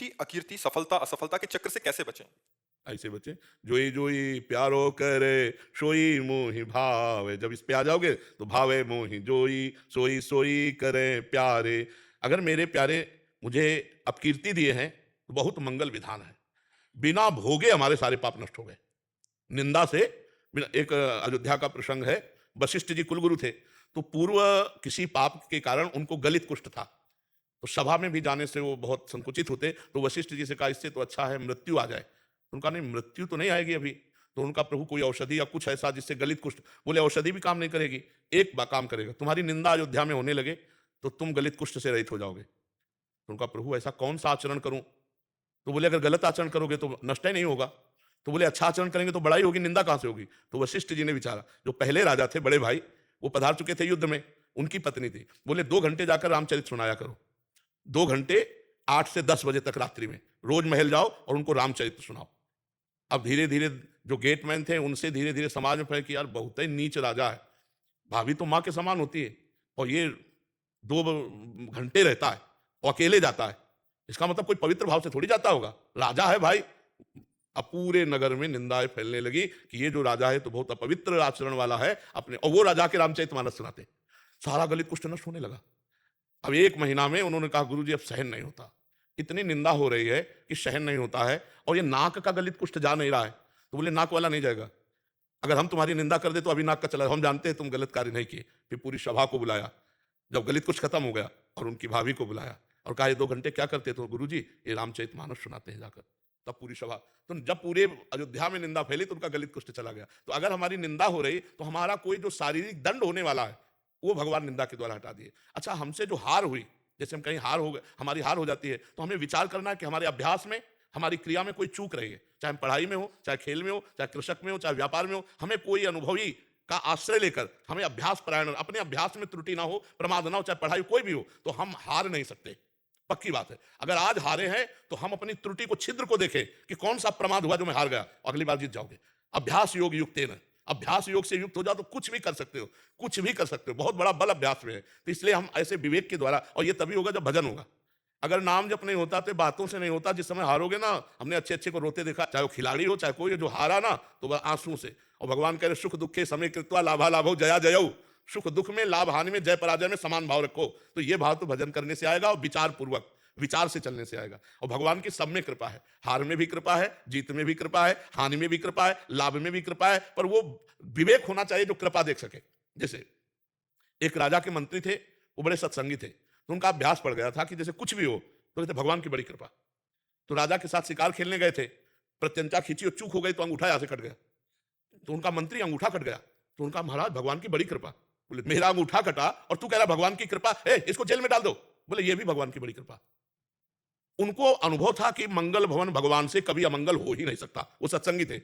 कीर्ति अकीर्ति सफलता असफलता के चक्र से कैसे बचें? ऐसे बच्चे जोई जोई प्यारो करे सोई मोहि भावे। जब इस पे आ जाओगे तो भावे मोहि जोई सोई सोई करे प्यारे। अगर मेरे प्यारे मुझे अपकीर्ति दिए हैं तो बहुत मंगल विधान है। बिना भोगे हमारे सारे पाप नष्ट हो गए निंदा से। एक अयोध्या का प्रसंग है। वशिष्ठ जी कुलगुरु थे, तो पूर्व किसी पाप के कारण उनको गलित कुष्ठ था, तो सभा में भी जाने से वो बहुत संकुचित होते। तो वशिष्ठ जी से कहा इससे तो अच्छा है मृत्यु आ जाए। तो उनका नहीं, मृत्यु तो नहीं आएगी अभी। तो उनका प्रभु कोई औषधि या कुछ ऐसा जिससे गलित कुष्ठ। बोले औषधि भी काम नहीं करेगी, एक काम करेगा, तुम्हारी निंदा अयोध्या में होने लगे तो तुम गलित कुष्ठ से रहित हो जाओगे। तो उनका प्रभु ऐसा कौन सा आचरण करूं? तो बोले अगर गलत आचरण करोगे तो नष्ट ही नहीं होगा। तो बोले अच्छा आचरण करेंगे तो बड़ाई होगी, निंदा कहां से होगी? तो वशिष्ठ जी ने विचारा, जो पहले राजा थे बड़े भाई, वो पधार चुके थे युद्ध में, उनकी पत्नी थी। बोले 2 घंटे जाकर रामचरित सुनाया करो, 2 घंटे 8 से 10 बजे तक रात्रि में रोज महल जाओ और उनको रामचरित्र सुनाओ। अब धीरे धीरे जो गेटमैन थे उनसे धीरे धीरे समाज में फैल कि यार बहुत ही नीच राजा है, भाभी तो माँ के समान होती है और ये 2 घंटे रहता है और अकेले जाता है, इसका मतलब कोई पवित्र भाव से थोड़ी जाता होगा, राजा है भाई। अब पूरे नगर में निंदाएं फैलने लगी कि ये जो राजा है तो बहुत अपवित्र आचरण वाला है अपने, और वो राजा के रामचरितमानस सुनाते। सारा गलित कुष्ठ नष्ट होने लगा। अब 1 महीना में उन्होंने कहा गुरुजी अब सहन नहीं होता, इतनी निंदा हो रही है कि सहन नहीं होता है, और ये नाक का गलित कुष्ठ जा नहीं रहा है। तो बोले नाक वाला नहीं जाएगा, अगर हम तुम्हारी निंदा कर दे तो अभी नाक का चला, हम जानते हैं तुम गलत कार्य नहीं किए। फिर पूरी सभा को बुलाया, जब गलित कुछ खत्म हो गया, और उनकी भाभी को बुलाया और कहा ये 2 घंटे क्या करते? तो गुरुजी ये रामचरितमानस सुनाते हैं जाकर। तब पूरी सभा, तो जब पूरे अयोध्या में निंदा फैली तो उनका गलित कुष्ठ चला गया। तो अगर हमारी निंदा हो रही तो हमारा कोई जो शारीरिक दंड होने वाला है वो भगवान निंदा के द्वारा हटा दिए। अच्छा, हमसे जो हार हुई, जैसे हम कहीं हार हो गए, हमारी हार हो जाती है, तो हमें विचार करना है कि हमारे अभ्यास में, हमारी क्रिया में कोई चूक रही है, चाहे हम पढ़ाई में हो, चाहे खेल में हो, चाहे कृषक में हो, चाहे व्यापार में हो। हमें कोई अनुभवी का आश्रय लेकर हमें अभ्यास परायण, अपने अभ्यास में त्रुटि ना हो, प्रमाद ना हो, चाहे पढ़ाई कोई भी हो, तो हम हार नहीं सकते। पक्की बात है। अगर आज हारे हैं तो हम अपनी त्रुटि को, छिद्र को देखें कि कौन सा प्रमाद हुआ जो मैं हार गया, अगली बार जीत जाओगे। अभ्यास योग युक्तेन, अभ्यास योग से युक्त हो जाओ तो कुछ भी कर सकते हो, कुछ भी कर सकते हो। बहुत बड़ा बल अभ्यास में है। तो इसलिए हम ऐसे विवेक के द्वारा, और ये तभी होगा जब भजन होगा। अगर नाम जप नहीं होता तो बातों से नहीं होता। जिस समय हारोगे ना, हमने अच्छे अच्छे को रोते देखा, चाहे वो खिलाड़ी हो चाहे कोई, जो हारा ना तो वह आंसू से। और भगवान कह रहे सुख दुखे समय कृत्वा लाभा लाभो जया जयऊ। सुख दुख में, लाभ हानि में, जय पराजय में समान भाव रखो। तो ये भाव तो भजन करने से आएगा और विचार पूर्वक, विचार से चलने से आएगा। और भगवान की सब में कृपा है, हार में भी कृपा है, जीत में भी कृपा है, हानि में भी कृपा है, लाभ में भी कृपा है। पर वो विवेक होना चाहिए जो कृपा देख सके। जैसे एक राजा के मंत्री थे, वो बड़े सत्संगी थे, तो उनका अभ्यास पड़ गया था कि जैसे कुछ भी हो तो कहते भगवान की बड़ी कृपा। तो राजा के साथ शिकार खेलने गए थे, प्रत्यंचा खींची और चूक हो गई तो अंगूठा यहां से कट गया। तो उनका मंत्री, अंगूठा कट गया। तो उनका महाराज भगवान की बड़ी कृपा। बोले मेरा अंगूठा कटा और तू कह रहा भगवान की कृपा, इसको जेल में डाल दो। बोले ये भी भगवान की बड़ी कृपा। उनको अनुभव था कि मंगल भवन भगवान से कभी अमंगल हो ही नहीं सकता। वो सत्संगी थे।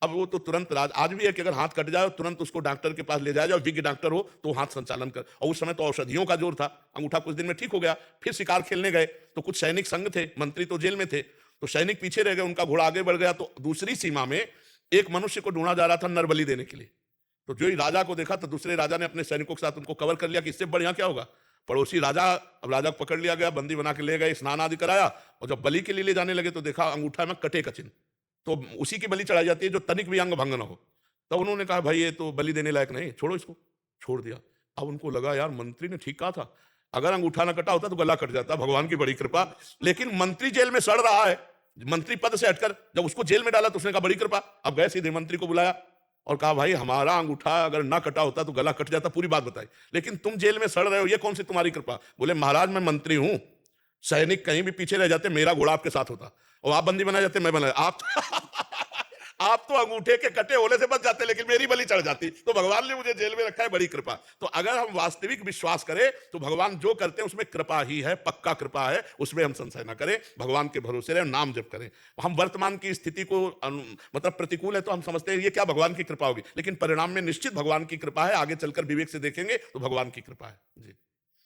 अब वो तो तुरंत आज भी है कि अगर हाथ कट जाए तुरंत उसको डॉक्टर के पास ले जाया जाए, विज्ञ डॉक्टर हो तो हाथ संचालन कर। और उस समय तो औषधियों का जोर था, अंगूठा कुछ दिन में ठीक हो गया। फिर शिकार खेलने गए तो कुछ सैनिक संग थे, मंत्री तो जेल में थे, तो सैनिक पीछे रह गए, उनका घोड़ा आगे बढ़ गया। तो दूसरी सीमा में एक मनुष्य को ढूंढा जा रहा था नरबली देने के लिए। तो जो ही राजा को देखा तो दूसरे राजा ने अपने सैनिकों के साथ उनको कवर कर लिया कि इससे बढ़िया क्या होगा। पड़ोसी राजा, अब राजा को पकड़ लिया गया, बंदी बना के ले गए, स्नान आदि कराया, और जब बलि के लिए ले जाने लगे तो देखा अंगूठा में कटे का चिन्ह। तो उसी की बलि चढ़ाई जाती है जो तनिक भी अंग भंग न हो। तब उन्होंने कहा भाई ये तो बलि देने लायक नहीं, छोड़ो इसको। छोड़ दिया। अब उनको लगा यार मंत्री ने ठीक कहा था, अगर अंगूठा ना कटा होता तो गला कट जाता, भगवान की बड़ी कृपा। लेकिन मंत्री जेल में सड़ रहा है, मंत्री पद से हटकर जब उसको जेल में डाला तो उसने कहा बड़ी कृपा। अब गए सीधे मंत्री को बुलाया और कहा भाई हमारा अंगूठा अगर ना कटा होता तो गला कट जाता, पूरी बात बताई, लेकिन तुम जेल में सड़ रहे हो, ये कौन सी तुम्हारी कृपा? बोले महाराज मैं मंत्री हूं, सैनिक कहीं भी पीछे रह जाते मेरा घोड़ा आपके साथ होता, और आप बंदी बना जाते मैं बना आप आप तो अंगूठे के कटे होने से बच जाते, लेकिन मेरी बलि चढ़ जाती। तो भगवान ने मुझे जेल में रखा है, बड़ी कृपा। तो अगर हम वास्तविक विश्वास करें तो भगवान जो करते हैं उसमें कृपा ही है, पक्का कृपा है, उसमें हम संशय ना करें, भगवान के भरोसे रहे, नाम जप करें। हम वर्तमान की स्थिति को मतलब प्रतिकूल है तो हम समझते हैं ये क्या भगवान की कृपा होगी, लेकिन परिणाम में निश्चित भगवान की कृपा है। आगे चलकर विवेक से देखेंगे तो भगवान की कृपा है। जी।